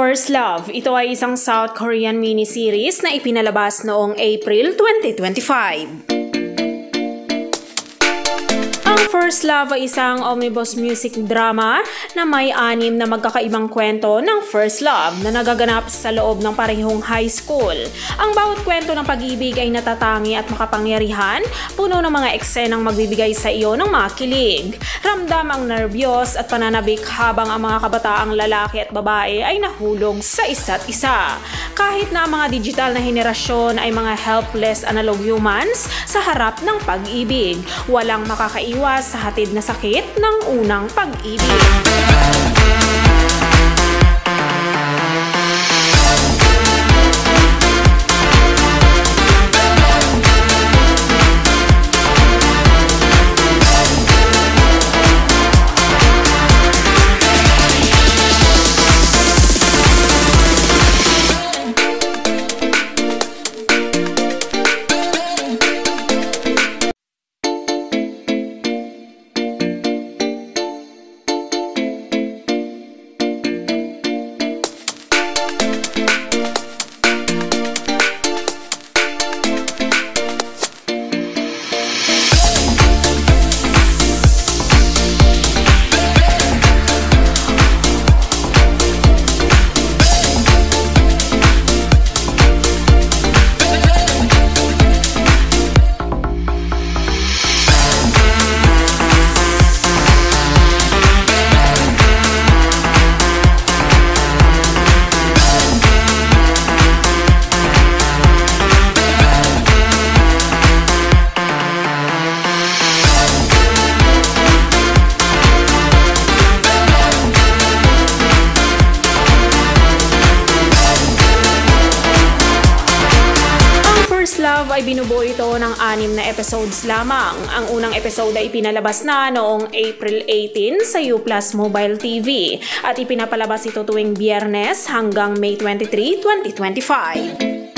First Love, ito ay isang South Korean miniseries na ipinalabas noong April 2025. Ang First Love ay isang omnibus music drama na may 6 na magkakaibang kwento ng first love na nagaganap sa loob ng parehong high school. Ang bawat kwento ng pag-ibig ay natatangi at makapangyarihan, puno ng mga eksenang magbibigay sa iyo ng mga kilig. Ramdam ang nervyos at pananabik habang ang mga kabataang lalaki at babae ay nahulog sa isa't isa. Kahit na ang mga digital na henerasyon ay mga helpless analog humans sa harap ng pag-ibig, walang makakaiwas sa hatid na sakit ng unang pag-ibig. Love ay binubuo ito ng 6 na episodes lamang. Ang unang episode ay ipinalabas na noong April 18 sa U+ Mobile TV at ipinapalabas ito tuwing Biyernes hanggang May 23, 2025.